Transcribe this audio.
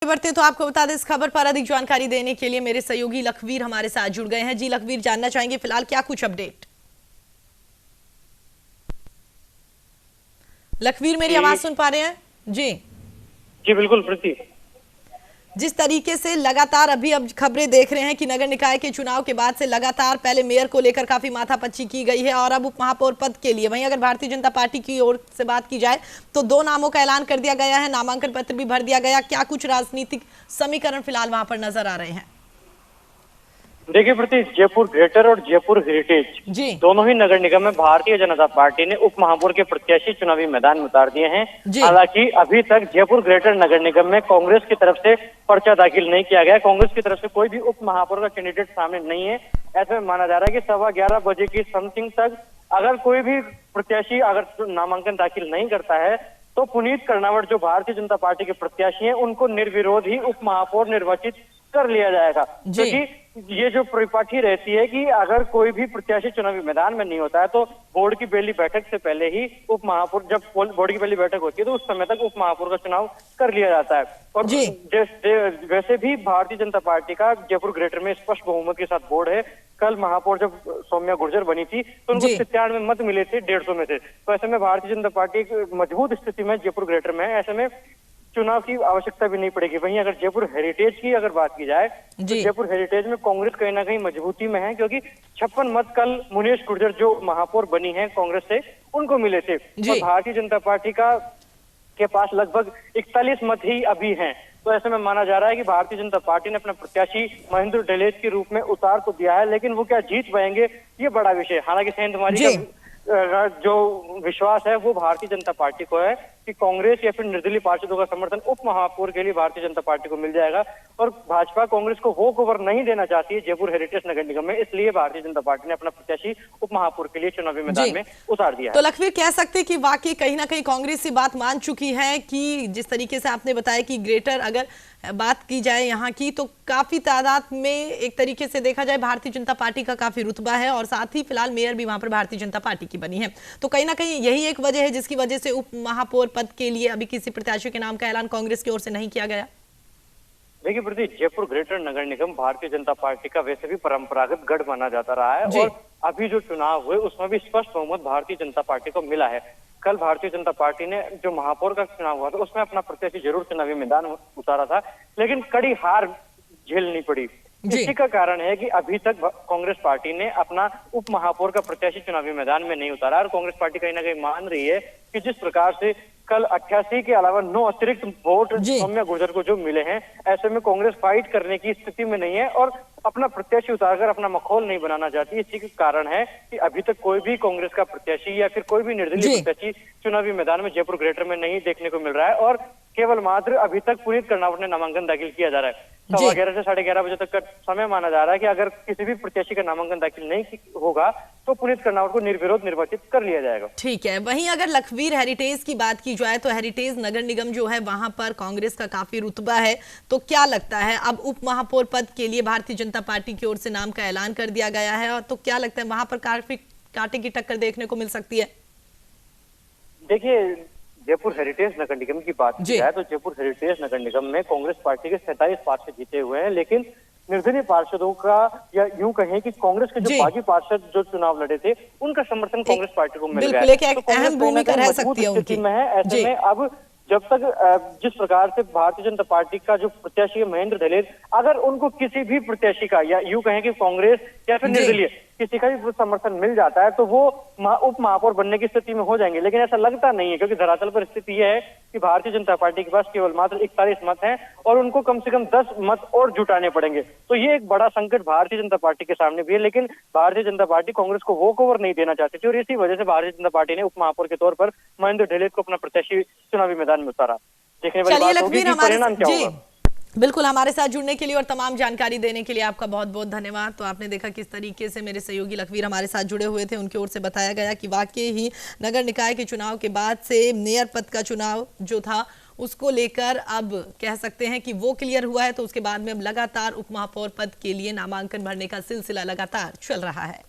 बढ़ते तो आपको बता दें, इस खबर पर अधिक जानकारी देने के लिए मेरे सहयोगी लखवीर हमारे साथ जुड़ गए हैं। जी लखवीर, जानना चाहेंगे फिलहाल क्या कुछ अपडेट? लखवीर, मेरी आवाज सुन पा रहे हैं? जी जी बिल्कुल प्रीति। जिस तरीके से लगातार अभी अब खबरें देख रहे हैं कि नगर निकाय के चुनाव के बाद से लगातार पहले मेयर को लेकर काफी माथापच्ची की गई है और अब उप महापौर पद के लिए, वहीं अगर भारतीय जनता पार्टी की ओर से बात की जाए तो दो नामों का ऐलान कर दिया गया है, नामांकन पत्र भी भर दिया गया। क्या कुछ राजनीतिक समीकरण फिलहाल वहां पर नजर आ रहे हैं? देखिए प्रीति, जयपुर ग्रेटर और जयपुर हेरिटेज दोनों ही नगर निगम में भारतीय जनता पार्टी ने उप महापौर के प्रत्याशी चुनावी मैदान में उतार दिए हैं। हालांकि अभी तक जयपुर ग्रेटर नगर निगम में कांग्रेस की तरफ से पर्चा दाखिल नहीं किया गया। कांग्रेस की तरफ से कोई भी उप महापौर का कैंडिडेट सामने नहीं है। ऐसे में माना जा रहा है कि 11:15 बजे की समथिंग तक अगर कोई भी प्रत्याशी अगर नामांकन दाखिल नहीं करता है तो पुनीत कर्नावट जो भारतीय जनता पार्टी के प्रत्याशी हैं उनको निर्विरोध ही उप महापौर निर्वाचित कर लिया जाएगा। क्योंकि ये जो परिपाटी रहती है कि अगर कोई भी प्रत्याशी चुनावी मैदान में नहीं होता है तो बोर्ड की पहली बैठक से पहले ही उप महापौर, जब बोर्ड की पहली बैठक होती है तो उस समय तक उप महापौर का चुनाव कर लिया जाता है। और वैसे भी भारतीय जनता पार्टी का जयपुर ग्रेटर में स्पष्ट बहुमत के साथ बोर्ड है। कल महापौर जब सौम्या गुर्जर बनी थी तो उनको 97 मत मिले थे 150 में से। तो ऐसे में भारतीय जनता पार्टी मजबूत स्थिति में जयपुर ग्रेटर में है। ऐसे में चुनाव की आवश्यकता भी नहीं पड़ेगी। वहीं अगर जयपुर हेरिटेज की अगर बात की जाए तो जयपुर हेरिटेज में कांग्रेस कहीं ना कहीं मजबूती में है, क्योंकि 56 मत कल मुनेश गुर्जर जो महापौर बनी है कांग्रेस से उनको मिले थे और भारतीय जनता पार्टी के पास लगभग 41 मत ही अभी हैं। तो ऐसे में माना जा रहा है कि भारतीय जनता पार्टी ने अपना प्रत्याशी महेंद्र ढलेज के रूप में उतार तो दिया है, लेकिन वो क्या जीत पाएंगे ये बड़ा विषय। हालांकि सेंधमारी का जो विश्वास है वो भारतीय जनता पार्टी को है कि कांग्रेस या फिर निर्दलीय पार्षदों का समर्थन उप महापौर के लिए भारतीय जनता पार्टी को मिल जाएगा। और भाजपा कांग्रेस को वॉक ओवर नहीं देना चाहती है जयपुर हेरिटेज नगर निगम में, इसलिए भारतीय जनता पार्टी ने अपना प्रत्याशी उप महापौर के लिए चुनावी मैदान में उतार दिया है। तो लखवीर, कह सकते हैं कि वाकई कहीं ना कहीं कांग्रेस से बात मान चुकी है कि जिस तरीके से आपने बताया कि ग्रेटर अगर बात की जाए यहाँ की तो काफी तादाद में एक तरीके से देखा जाए भारतीय जनता पार्टी का काफी रुतबा है और साथ ही फिलहाल मेयर भी वहां पर भारतीय जनता पार्टी की बनी है। तो कहीं ना कहीं यही एक वजह है जिसकी वजह से उप महापौर पद के लिए अभी किसी प्रत्याशी के नाम का ऐलान कांग्रेस की ओर से नहीं किया गया। देखिए प्रति, जयपुर ग्रेटर नगर निगम भारतीय जनता पार्टी का वैसे भी परंपरागत गढ़ माना जाता रहा है और अभी जो चुनाव हुए उसमें भी स्पष्ट बहुमत भारतीय जनता पार्टी को मिला है। कल भारतीय जनता पार्टी ने जो महापौर का चुनाव हुआ था उसमें अपना प्रत्याशी जरूर चुनावी मैदान उतारा था, लेकिन कड़ी हार झेलनी पड़ी। इसी का कारण है कि अभी तक कांग्रेस पार्टी ने अपना उप महापौर का प्रत्याशी चुनावी मैदान में नहीं उतारा और कांग्रेस पार्टी कहीं ना कहीं मान रही है कि जिस प्रकार से कल 88 के अलावा 9 अतिरिक्त वोट सौम्या गुर्जर को जो मिले हैं, ऐसे में कांग्रेस फाइट करने की स्थिति में नहीं है और अपना प्रत्याशी उतारकर अपना मखौल नहीं बनाना चाहती। इसी के कारण है कि अभी तक कोई भी कांग्रेस का प्रत्याशी या फिर कोई भी निर्दलीय प्रत्याशी चुनावी मैदान में जयपुर ग्रेटर में नहीं देखने को मिल रहा है और केवल मात्र अभी तक पुनीत कर्नावट ने नामांकन दाखिल किया जा रहा है। 11:15 से 11:30 बजे तक का समय माना जा रहा है कि अगर किसी भी प्रत्याशी का नामांकन दाखिल नहीं होगा तो पुनीत कर्नावट को निर्विरोध निर्वाचित कर लिया जाएगा। ठीक है। वहीं अगर लखवीर हेरिटेज की बात की जाए तो हेरिटेज नगर निगम जो है वहां पर कांग्रेस का काफी रुतबा है, तो क्या लगता है अब उप महापौर पद के लिए भारतीय जनता पार्टी की ओर से नाम का ऐलान कर दिया गया है और तो क्या लगता है वहां पर काफी कांटे की टक्कर देखने को मिल सकती है? देखिए, जयपुर हेरिटेज नगर निगम की बात की जाए तो जयपुर हेरिटेज नगर निगम में कांग्रेस पार्टी के 47 पार्षद जीते हुए हैं, लेकिन निर्दलीय पार्षदों का या यूं कहें कि कांग्रेस के जो बागी पार्षद जो चुनाव लड़े थे उनका समर्थन कांग्रेस पार्टी को मिल गया है। तो अहम भूमिका रह सकती है उनकी। ऐसे में अब जब तक जिस प्रकार से भारतीय जनता पार्टी का जो प्रत्याशी है महेंद्र ढलेज, अगर उनको किसी भी प्रत्याशी का या यूं कहें कि कांग्रेस या फिर निर्दलीय किसी का भी समर्थन मिल जाता है तो वो उप महापौर बनने की स्थिति में हो जाएंगे, लेकिन ऐसा लगता नहीं है क्योंकि धरातल पर स्थिति यह है कि भारतीय जनता पार्टी के पास केवल मात्र 41 मत हैं और उनको कम से कम 10 मत और जुटाने पड़ेंगे। तो ये एक बड़ा संकट भारतीय जनता पार्टी के सामने भी है, लेकिन भारतीय जनता पार्टी कांग्रेस को वॉक ओवर नहीं देना चाहती थी और इसी वजह से भारतीय जनता पार्टी ने उप महापौर के तौर पर महेंद्र ढलेज को अपना प्रत्याशी चुनावी मैदान में उतारा। देखने वाली बात होगी कि परिणाम क्या होगा। बिल्कुल, हमारे साथ जुड़ने के लिए और तमाम जानकारी देने के लिए आपका बहुत बहुत धन्यवाद। तो आपने देखा किस तरीके से मेरे सहयोगी लखवीर हमारे साथ जुड़े हुए थे, उनकी ओर से बताया गया कि वाकई ही नगर निकाय के चुनाव के बाद से मेयर पद का चुनाव जो था उसको लेकर अब कह सकते हैं कि वो क्लियर हुआ है, तो उसके बाद में अब लगातार उप महापौर पद के लिए नामांकन भरने का सिलसिला लगातार चल रहा है।